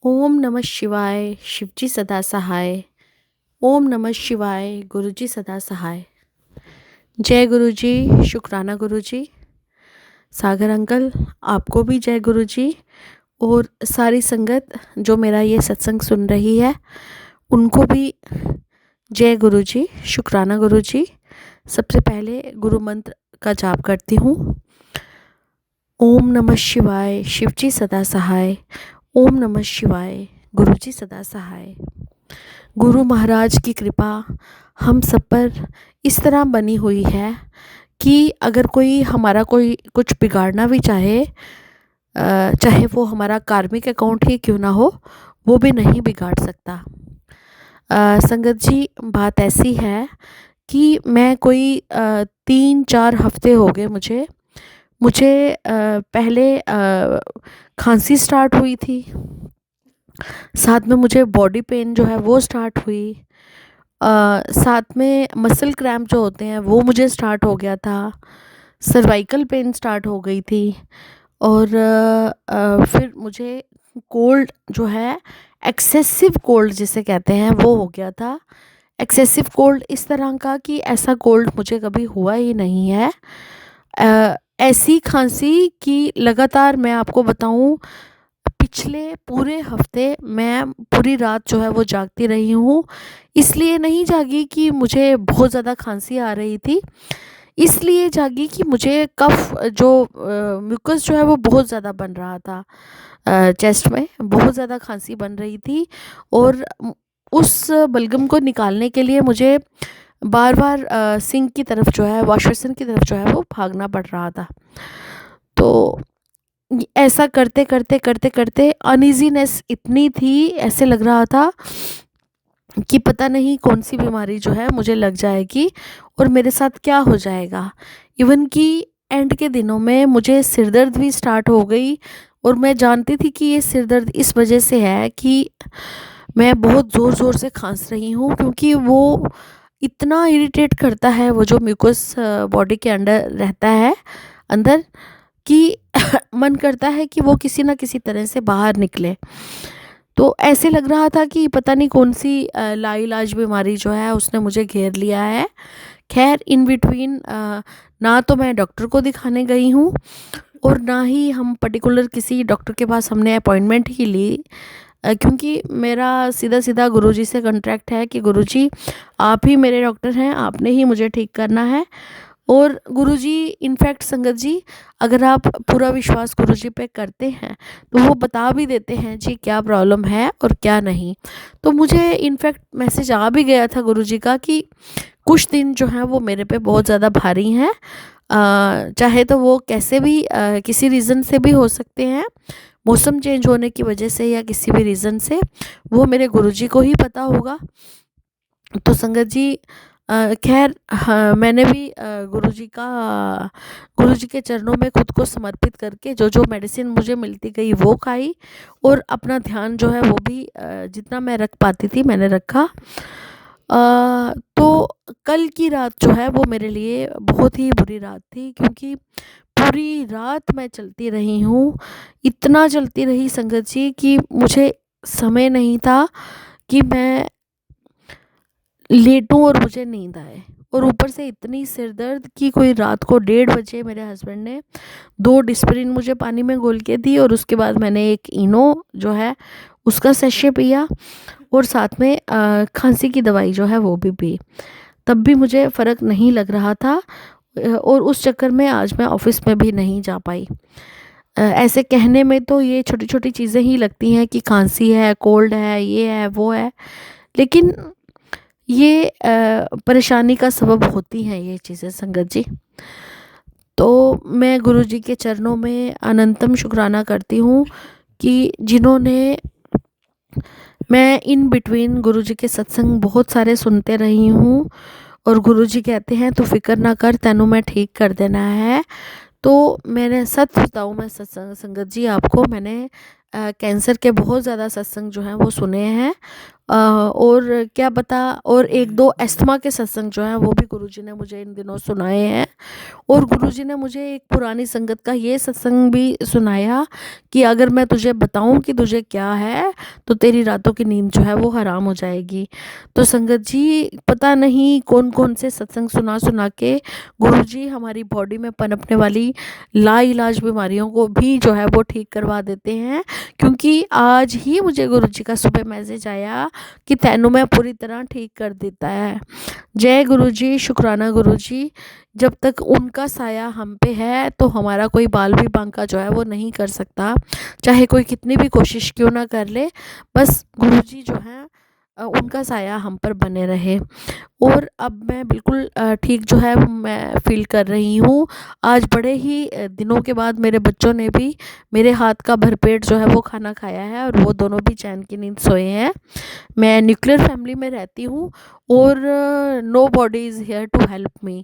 ओम नमः शिवाय शिवजी सदा सहाय। ओम नमः शिवाय गुरुजी सदा सहाय। जय गुरुजी, शुक्राना गुरुजी। सागर अंकल, आपको भी जय गुरुजी। और सारी संगत जो मेरा ये सत्संग सुन रही है उनको भी जय गुरुजी, शुक्राना गुरुजी। सबसे पहले गुरु मंत्र का जाप करती हूँ। ओम नमः शिवाय शिवजी सदा सहाय। ओम नमः शिवाय गुरुजी सदा सहाय। गुरु महाराज की कृपा हम सब पर इस तरह बनी हुई है कि अगर कोई हमारा कोई कुछ बिगाड़ना भी चाहे, चाहे वो हमारा कार्मिक अकाउंट ही क्यों ना हो, वो भी नहीं बिगाड़ सकता। संगत जी, बात ऐसी है कि मैं कोई 3-4 हफ्ते हो गए मुझे मुझे पहले खांसी स्टार्ट हुई थी, साथ में मुझे बॉडी पेन जो है वो स्टार्ट हुई, साथ में मसल क्रैम्प जो होते हैं वो मुझे स्टार्ट हो गया था, सर्वाइकल पेन स्टार्ट हो गई थी और फिर मुझे कोल्ड जो है, एक्सेसिव कोल्ड जिसे कहते हैं, वो हो गया था। एक्सेसिव कोल्ड इस तरह का कि ऐसा कोल्ड मुझे कभी हुआ ही नहीं है। ऐसी खांसी कि लगातार मैं आपको बताऊं, पिछले पूरे हफ्ते मैं पूरी रात जो है वो जागती रही हूँ। इसलिए नहीं जागी कि मुझे बहुत ज़्यादा खांसी आ रही थी, इसलिए जागी कि मुझे कफ जो म्यूकस जो है वो बहुत ज़्यादा बन रहा था, चेस्ट में बहुत ज़्यादा खांसी बन रही थी और उस बलगम को निकालने के लिए मुझे बार बार सिंक की तरफ जो है, वॉश बेसिन की तरफ जो है वो भागना पड़ रहा था। तो ऐसा करते करते करते करते अनइजीनेस इतनी थी, ऐसे लग रहा था कि पता नहीं कौन सी बीमारी जो है मुझे लग जाएगी और मेरे साथ क्या हो जाएगा। इवन कि एंड के दिनों में मुझे सिर दर्द भी स्टार्ट हो गई और मैं जानती थी कि ये सिर दर्द इस वजह से है कि मैं बहुत ज़ोर ज़ोर से खांस रही हूँ, क्योंकि वो इतना इरिटेट करता है, वो जो म्यूकस बॉडी के अंदर रहता है अंदर, कि मन करता है कि वो किसी ना किसी तरह से बाहर निकले। तो ऐसे लग रहा था कि पता नहीं कौन सी लाइलाज बीमारी जो है उसने मुझे घेर लिया है। खैर, इन बिटवीन ना तो मैं डॉक्टर को दिखाने गई हूँ और ना ही हम पर्टिकुलर किसी डॉक्टर के पास हमने अपॉइंटमेंट ही ली, क्योंकि मेरा सीधा सीधा गुरुजी से कॉन्ट्रैक्ट है कि गुरुजी आप ही मेरे डॉक्टर हैं, आपने ही मुझे ठीक करना है। और गुरुजी, इनफैक्ट संगत जी, अगर आप पूरा विश्वास गुरुजी पे करते हैं तो वो बता भी देते हैं जी क्या प्रॉब्लम है और क्या नहीं। तो मुझे इनफैक्ट मैसेज आ भी गया था गुरुजी का कि कुछ दिन जो हैं वो मेरे पे बहुत ज़्यादा भारी हैं, चाहे तो वो कैसे भी किसी रीज़न से भी हो सकते हैं, मौसम चेंज होने की वजह से या किसी भी रीज़न से, वो मेरे गुरुजी को ही पता होगा। तो संगत जी, खैर, हाँ, मैंने भी गुरुजी के चरणों में खुद को समर्पित करके जो जो मेडिसिन मुझे मिलती गई वो खाई और अपना ध्यान जो है वो भी जितना मैं रख पाती थी मैंने रखा। तो कल की रात जो है वो मेरे लिए बहुत ही बुरी रात थी, क्योंकि पूरी रात मैं चलती रही हूँ, इतना चलती रही संगत जी कि मुझे समय नहीं था कि मैं लेटूं और मुझे नींद आए। और ऊपर से इतनी सिर दर्द कि कोई रात को 1:30 बजे मेरे हस्बैंड ने 2 डिस्प्रिन मुझे पानी में घोल के दी और उसके बाद मैंने एक इनो जो है उसका सैशे पिया और साथ में खांसी की दवाई जो है वो भी पी। तब भी मुझे फ़र्क नहीं लग रहा था और उस चक्कर में आज मैं ऑफिस में भी नहीं जा पाई। ऐसे कहने में तो ये छोटी छोटी चीज़ें ही लगती हैं कि खांसी है, कोल्ड है, ये है, वो है, लेकिन ये परेशानी का सबब होती हैं ये चीज़ें संगत जी। तो मैं गुरुजी के चरणों में अनंतम शुक्राना करती हूँ कि जिन्होंने, मैं इन बिटवीन गुरुजी के सत्संग बहुत सारे सुनते रही हूँ और गुरुजी कहते हैं तो फिक्र ना कर, तेनू मैं ठीक कर देना है। तो मैंने सच बताऊँ, मैं सत्संग संगत जी आपको, मैंने कैंसर के बहुत ज़्यादा सत्संग जो हैं वो सुने हैं, और क्या पता, और एक दो अस्थमा के सत्संग जो हैं वो भी गुरुजी ने मुझे इन दिनों सुनाए हैं। और गुरुजी ने मुझे एक पुरानी संगत का ये सत्संग भी सुनाया कि अगर मैं तुझे बताऊं कि तुझे क्या है तो तेरी रातों की नींद जो है वो हराम हो जाएगी। तो संगत जी, पता नहीं कौन कौन से सत्संग सुना सुना के गुरुजी हमारी बॉडी में पनपने वाली लाइलाज बीमारियों को भी जो है वो ठीक करवा देते हैं। क्योंकि आज ही मुझे गुरुजी का सुबह मैसेज आया कि तैनू मैं पूरी तरह ठीक कर देता है। जय गुरुजी, शुक्राना गुरुजी। जब तक उनका साया हम पे है तो हमारा कोई बाल भी बांका जो है वो नहीं कर सकता, चाहे कोई कितनी भी कोशिश क्यों ना कर ले। बस गुरुजी जो हैं उनका साया हम पर बने रहे। और अब मैं बिल्कुल ठीक जो है मैं फ़ील कर रही हूँ। आज बड़े ही दिनों के बाद मेरे बच्चों ने भी मेरे हाथ का भरपेट जो है वो खाना खाया है और वो दोनों भी चैन की नींद सोए हैं। मैं न्यूक्लियर फैमिली में रहती हूँ और nobody is here to help me.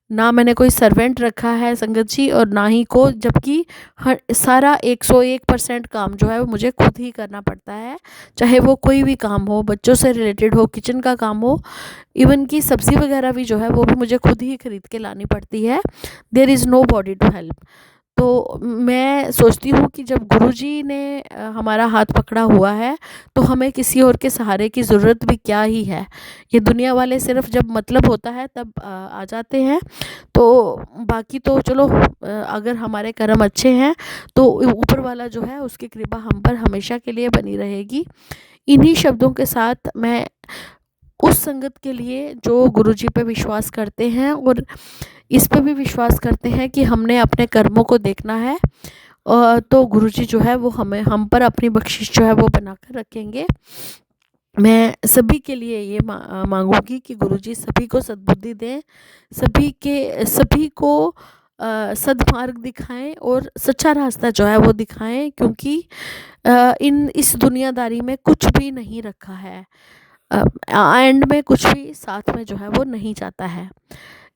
ना मैंने कोई सर्वेंट रखा है संगत जी, और ना ही को, जबकि हर सारा 101% काम जो है वो मुझे खुद ही करना पड़ता है। चाहे वो कोई भी काम हो, बच्चों से रिलेटेड हो, किचन का काम हो, इवन की सब्ज़ी वगैरह भी जो है वो भी मुझे खुद ही खरीद के लानी पड़ती है। There is nobody to help. तो मैं सोचती हूँ कि जब गुरुजी ने हमारा हाथ पकड़ा हुआ है तो हमें किसी और के सहारे की ज़रूरत भी क्या ही है। ये दुनिया वाले सिर्फ जब मतलब होता है तब आ जाते हैं। तो बाकी तो चलो, अगर हमारे कर्म अच्छे हैं तो ऊपर वाला जो है उसकी कृपा हम पर हमेशा के लिए बनी रहेगी। इन्हीं शब्दों के साथ मैं उस संगत के लिए जो गुरुजी पे विश्वास करते हैं और इस पे भी विश्वास करते हैं कि हमने अपने कर्मों को देखना है, तो गुरुजी जो है वो हमें हम पर अपनी बख्शिश जो है वो बना कर रखेंगे। मैं सभी के लिए ये मांगूंगी कि गुरुजी सभी को सद्बुद्धि दें, सभी को सद्मार्ग दिखाएं और सच्चा रास्ता जो है वो दिखाएं। क्योंकि इस दुनियादारी में कुछ भी नहीं रखा है, एंड में कुछ भी साथ में जो है वो नहीं जाता है।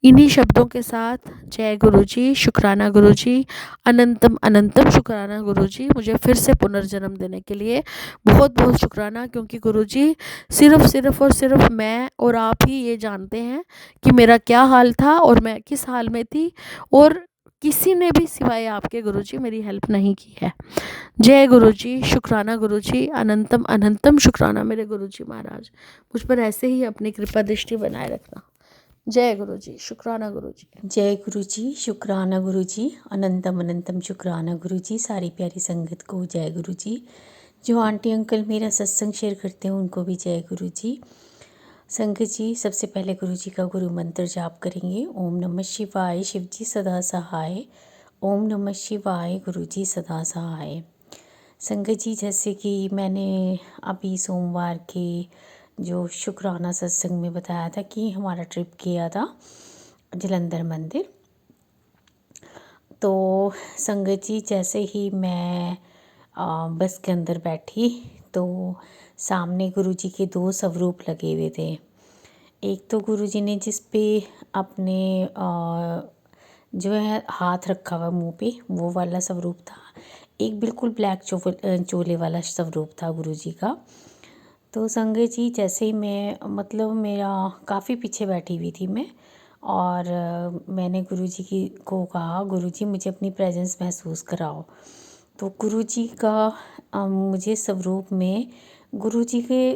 इन्हीं शब्दों के साथ जय गुरुजी, शुक्राना गुरुजी, अनंतम अनंतम शुक्राना गुरुजी, मुझे फिर से पुनर्जन्म देने के लिए बहुत बहुत शुक्राना। क्योंकि गुरुजी सिर्फ और सिर्फ मैं और आप ही ये जानते हैं कि मेरा क्या हाल था और मैं किस हाल में थी, और किसी ने भी सिवाय आपके गुरुजी मेरी हेल्प नहीं की है। जय गुरुजी, शुक्राना गुरुजी, अनंतम अनंतम शुक्राना मेरे गुरुजी महाराज। मुझ पर ऐसे ही अपनी कृपा दृष्टि बनाए रखना। जय गुरुजी, शुक्राना गुरुजी। जय गुरुजी, शुक्राना गुरुजी, अनंतम अनंतम शुक्राना गुरुजी। सारी प्यारी संगत को जय गुरुजी। जो आंटी अंकल मेरा सत्संग शेयर करते हैं उनको भी जय गुरुजी। संगत जी, सबसे पहले गुरुजी का गुरु मंत्र जाप करेंगे। ओम नमः शिवाय, शिव जी सदा सहाय। ओम नमः शिवाय, गुरुजी सदा सहाय। संगत जी, जैसे कि मैंने अभी सोमवार के जो शुक्राना सत्संग में बताया था कि हमारा ट्रिप किया था जलंधर मंदिर। तो संगत जी, जैसे ही मैं बस के अंदर बैठी तो सामने गुरुजी के दो स्वरूप लगे हुए थे। एक तो गुरुजी ने जिस पे अपने जो है हाथ रखा हुआ मुंह पे, वो वाला स्वरूप था। एक बिल्कुल ब्लैक चोले वाला स्वरूप था गुरुजी का। तो संगत जी, जैसे ही मैं मतलब मेरा काफ़ी पीछे बैठी हुई थी मैं, और मैंने गुरुजी को कहा, गुरुजी मुझे अपनी प्रेजेंस महसूस कराओ। तो गुरुजी का मुझे स्वरूप में गुरुजी के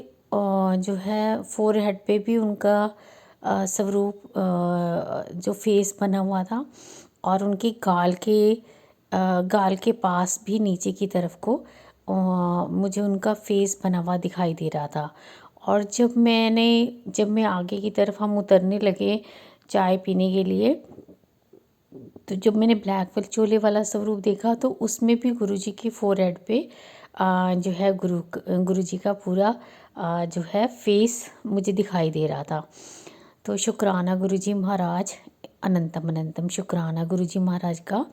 जो है फोरहेड पे भी उनका स्वरूप जो फेस बना हुआ था, और उनकी गाल के पास भी नीचे की तरफ को मुझे उनका फेस बना हुआ दिखाई दे रहा था। और जब मैं आगे की तरफ हम उतरने लगे चाय पीने के लिए, तो जब मैंने ब्लैक वाले चोले वाला स्वरूप देखा तो उसमें भी गुरुजी की फोरहेड पे जो है गुरुजी का पूरा जो है फेस मुझे दिखाई दे रहा था। तो शुक्राना गुरुजी महाराज, अनंतम अनंतम शुक्राना गुरुजी महाराज का।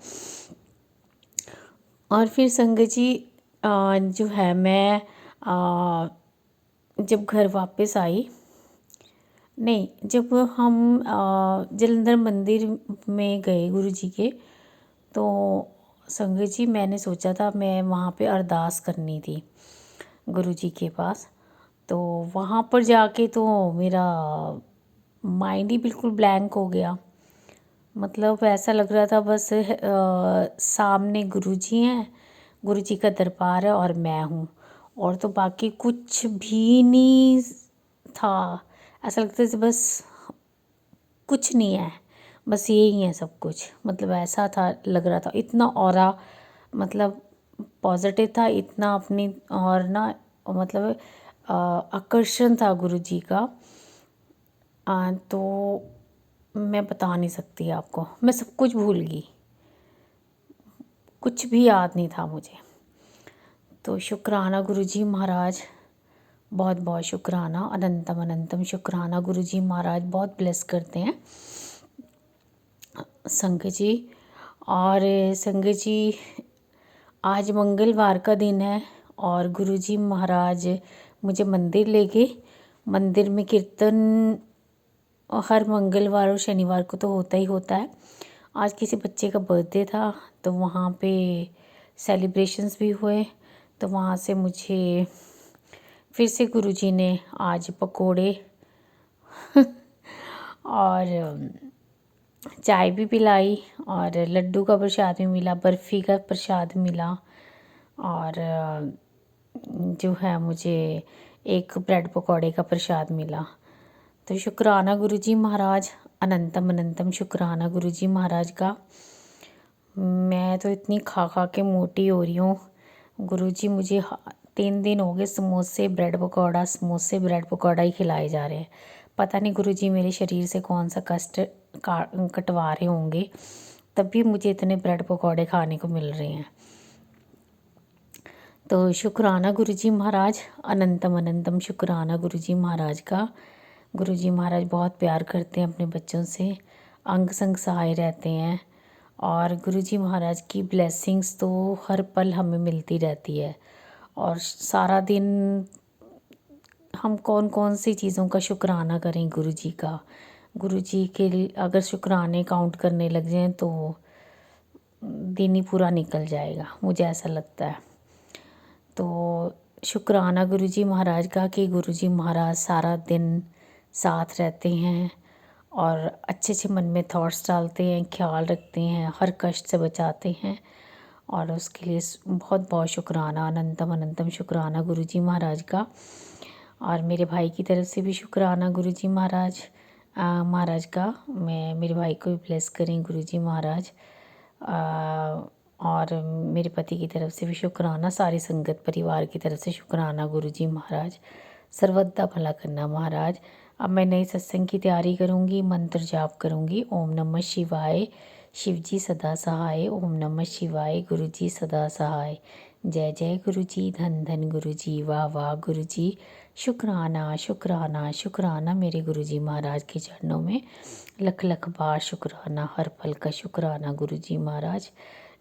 और फिर संगत जी, जो है मैं जब घर वापस आई, नहीं, जब हम जलंधर मंदिर में गए गुरुजी के, तो संगत जी मैंने सोचा था मैं वहाँ पे अरदास करनी थी गुरुजी के पास। तो वहाँ पर जाके तो मेरा माइंड ही बिल्कुल ब्लैंक हो गया। मतलब ऐसा लग रहा था बस सामने गुरुजी हैं, गुरुजी का दरबार है और मैं हूँ, और तो बाकी कुछ भी नहीं था। ऐसा लगता था बस कुछ नहीं है, बस यही है सब कुछ। मतलब ऐसा था, लग रहा था इतना ऑरा, मतलब पॉजिटिव था इतना अपनी, और ना मतलब आकर्षण था गुरुजी का। तो मैं बता नहीं सकती आपको, मैं सब कुछ भूल गई, कुछ भी याद नहीं था मुझे। तो शुक्राना गुरुजी महाराज, बहुत बहुत शुक्राना, अनंतम अनंतम शुक्राना। गुरुजी महाराज बहुत ब्लेस करते हैं संगत जी। और संगत जी, आज मंगलवार का दिन है और गुरुजी महाराज मुझे मंदिर ले गए। मंदिर में कीर्तन हर मंगलवार और शनिवार को तो होता ही होता है। आज किसी बच्चे का बर्थडे था तो वहाँ पे सेलिब्रेशंस भी हुए। तो वहाँ से मुझे फिर से गुरुजी ने आज पकोड़े और चाय भी पिलाई, और लड्डू का प्रसाद भी मिला, बर्फ़ी का प्रसाद मिला, और जो है मुझे एक ब्रेड पकौड़े का प्रसाद मिला। तो शुक्राना गुरुजी महाराज, अनंतम अनंतम शुक्राना गुरुजी महाराज का। मैं तो इतनी खा खा के मोटी हो रही हूँ। गुरुजी मुझे 3 दिन हो गए समोसे ब्रेड पकौड़ा, समोसे ब्रेड पकौड़ा ही खिलाए जा रहे हैं। पता नहीं गुरुजी मेरे शरीर से कौन सा कष्ट कटवा रहे होंगे, तब भी मुझे इतने ब्रेड पकौड़े खाने को मिल रहे हैं। तो शुक्राना गुरुजी महाराज, अनंतम अनंतम शुक्राना गुरुजी महाराज का। गुरुजी महाराज बहुत प्यार करते हैं अपने बच्चों से, अंग संग सहाय रहते हैं, और गुरुजी महाराज की ब्लेसिंग्स तो हर पल हमें मिलती रहती है। और सारा दिन हम कौन कौन सी चीज़ों का शुक्राना करें गुरुजी का। गुरुजी के लिए अगर शुक्राने काउंट करने लग जाएं तो दिन ही पूरा निकल जाएगा, मुझे ऐसा लगता है। तो शुक्राना गुरुजी महाराज का कि गुरुजी महाराज सारा दिन साथ रहते हैं और अच्छे अच्छे मन में थॉट्स डालते हैं, ख्याल रखते हैं, हर कष्ट से बचाते हैं, और उसके लिए बहुत बहुत शुक्राना, अनंतम अनंतम शुक्राना गुरुजी महाराज का। और मेरे भाई की तरफ से भी शुक्राना गुरुजी महाराज महाराज का। मैं मेरे भाई को भी ब्लेस करें गुरुजी महाराज। और मेरे पति की तरफ से भी शुक्राना, सारी संगत परिवार की तरफ से शुक्राना गुरुजी महाराज। सर्वदा भला करना महाराज। अब मैं नई सत्संग की तैयारी करूँगी, मंत्र जाप करूँगी। ओम नमः शिवाय, शिव जी सदा सहाय। ओम नमः शिवाय, गुरु जी सदा सहाय। जय जय गुरु जी, धन धन गुरु जी, वाह वाह गुरु जी। शुक्राना शुक्राना शुक्राना मेरे गुरु जी महाराज के चरणों में लख लख बार शुक्राना, हर पल का शुक्राना गुरु जी महाराज।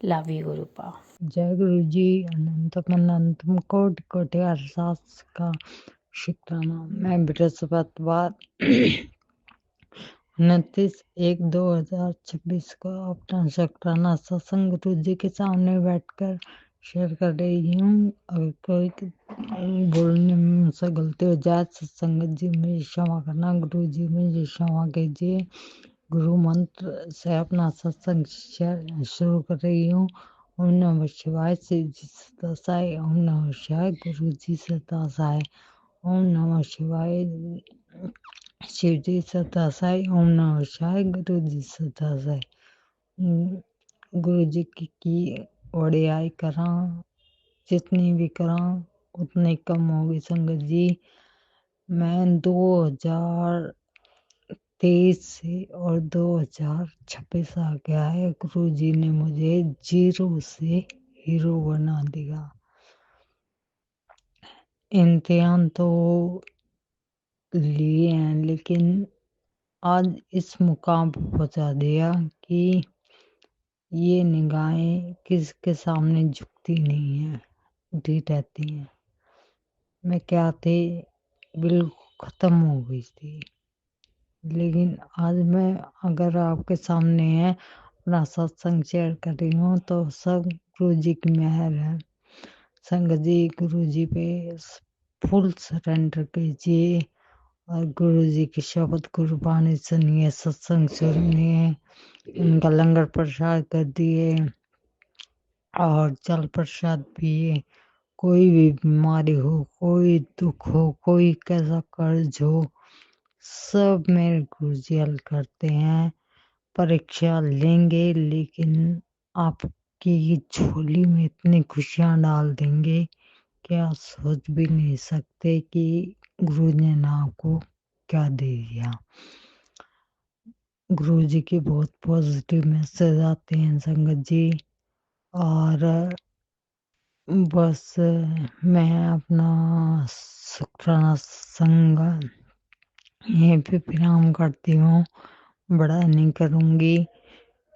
Love you गुरुपा। जय गुरु जी, अनंतम अनंतम कोटि कोटि अरसास का शुक्राना। मैं बृहस्पतिवार 29/1/2026 को अपना शुक्राना सत्संग गुरु जी के सामने बैठकर शेयर कर रही हूँ। अगर कोई बोलने में मुझसे गलती हो जाए सत्संगत जी मेरी क्षमा करना, गुरु जी मेरी क्षमा कीजिए। गुरु मंत्र से अपना सत्संग शुरू कर रही हूँ। ओम नमः शिवाय, शिव जी सदा साई। ओम नमः शिवाय, गुरु जी सदा साई। ओम नमः शिवाय, शिव जी सदा साई। ओम नमः शिवाय, गुरु जी सदा साई। गुरु जी की वड़ियाई करा, जितनी भी करा उतनी कम होगी संगत जी। मैं 2023 से और 2026 आ गया है, गुरु जी ने मुझे 0 से हीरो बना दिया। इम्तिहान तो लिए हैं लेकिन आज इस मुकाम पर पहुंचा दिया कि ये निगाहें किसके सामने झुकती नहीं है, उठी रहती हैं। मैं क्या थी, बिल्कुल खत्म हो गई थी, लेकिन आज मैं अगर आपके सामने है अपना सत्संग शेयर कर रही हूँ तो सब गुरु जी की मेहर है। संगत जी गुरु जी पे फुल सरेंडर कीजिए और गुरु जी की शब्द गुरबानी सुनिए, सत्संग सुनिए, उनका लंगर प्रसाद कर दिए और जल प्रसाद पिए। कोई भी बीमारी हो, कोई दुख हो, कोई कैसा कर्ज हो, सब मेरे गुरु जी हल करते हैं। परीक्षा लेंगे लेकिन आपकी झोली में इतनी खुशियां डाल देंगे कि आप सोच भी नहीं सकते कि गुरु जी ने आपको क्या दे दिया। गुरु जी के बहुत पॉजिटिव मैसेज आते हैं संगत जी। और बस मैं अपना शुक्राना संग यहीं पे विराम करती हूँ, बड़ा नहीं करूँगी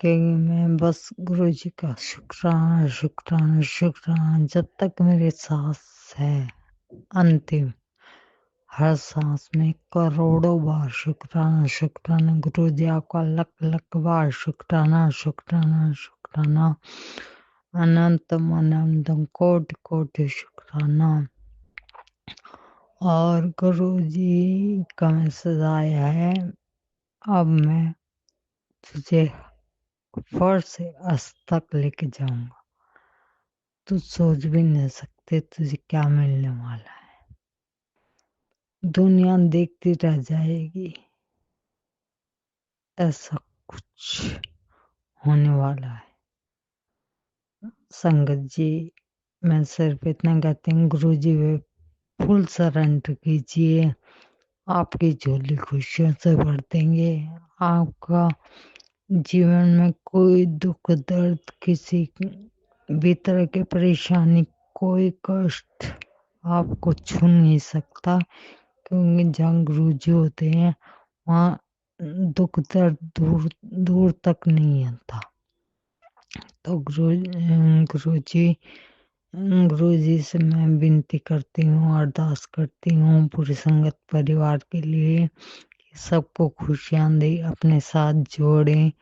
क्योंकि मैं बस गुरु जी का शुक्राना शुक्राना शुक्राना जब तक मेरी सांस है अंतिम, हर सांस में करोड़ों बार शुक्राना शुक्राना। गुरु जी आपका लख लख बार शुक्राना शुक्राना शुक्राना। अनंतम अनंतम कोटि कोटि शुक्राना। और गुरु जी का मैसेज आया है, अब मैं तुझे फर्स्ट से अस्त तक लेके जाऊंगा, तू सोच भी नहीं सकते तुझे क्या मिलने वाला है। दुनिया देखती रह जाएगी, ऐसा कुछ होने वाला है। संगत जी मैं सिर्फ इतना कहती हूँ, गुरु जी वे फुल सरेंडर कीजिए, आपकी झोली खुशियों से भर देंगे। आपका जीवन में कोई दुख दर्द, किसी भी तरह की परेशानी, कोई कष्ट आपको छू नहीं सकता, क्योंकि जहाँ गुरु जी होते हैं वहाँ दुख दर्द दूर दूर तक नहीं आता। तो गुरु जी से मैं विनती करती हूँ, अरदास करती हूँ पूरी संगत परिवार के लिए कि सबको खुशियाँ दे, अपने साथ जोड़े,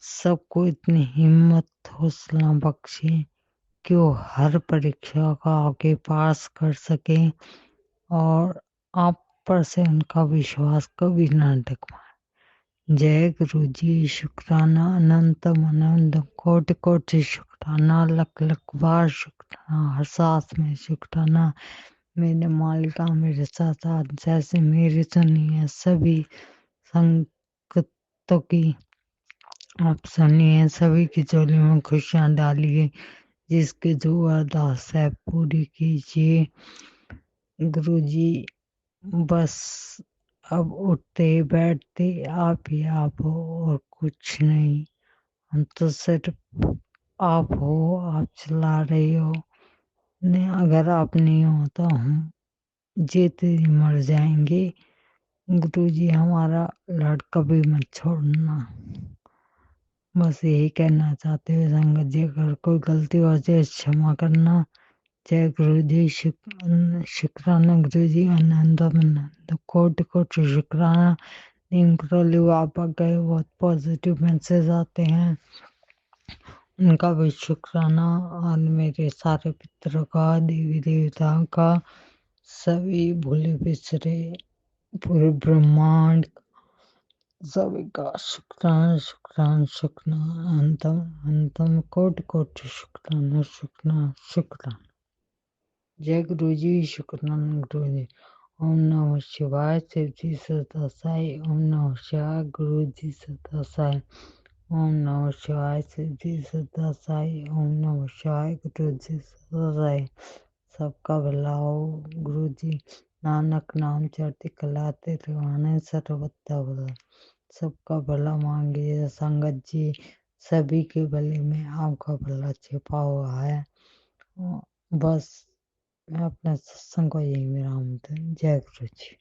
सबको इतनी हिम्मत हौसला बख्शे कि वो हर परीक्षा का आगे पास कर सके और आप पर से उनका विश्वास कभी ना डगमगाए। जय गुरु जी। शुक्राना अनंतम अनंत कोटि कोटि शुक्राना, लख लख बार शुक्राना, हर सांस में शुक्राना। मेरे मालिका मेरे साथ साथ जैसे मेरी सुनिए सभी संगतों की आप सुनिए, सभी की झोली में खुशियाँ डालिए, जिसके जो अरदास है पूरी कीजिए। गुरु जी बस अब उठते बैठते आप ही आप हो और कुछ नहीं। हम तो सिर्फ आप हो, आप चला रहे हो। नहीं, अगर आप नहीं हो तो हम जीते ही मर जाएंगे। गुरु जी हमारा लड़ कभी मत छोड़ना। बस यही कहना चाहते हुए संगत जी, अगर कोई गलती हो जाए क्षमा करना। जय गुरु जी। शुक्राना गुरु जी, आनंद आनंद कोटि कोटि शुक्राना। नीम करोली बाबा गए बहुत पॉजिटिव मैसेज आते हैं, उनका भी शुक्राना। और मेरे सारे पितरों का, देवी देवताओं का, सभी भूले बिसरे पूरे ब्रह्मांड सभी का शुक्राना शुक्राना शुक्राना। अंतम अंतम कोटि कोटि शुक्राना शुक्राना शुक्राना। जय गुरु जी। शुक्राना गुरु जी। ओम नमः शिवाय। शिव जी सदा साई। ओम नमः शिवाय। गुरु जी सदा साई। ओम नमः शिवाय। शिव जी सदा साई। ओम नमः शिवाय। गुरु जी सदा साई। सबका भला हो गुरु जी। नानक नाम चढ़ती कलाते रवाने सर्वत्र भला। सबका भला मांगिए संगत जी, सभी के भले में आपका भला छिपा हुआ है। बस मैं अपने सत्संग को यही विराम दूं। जय गुरु जी।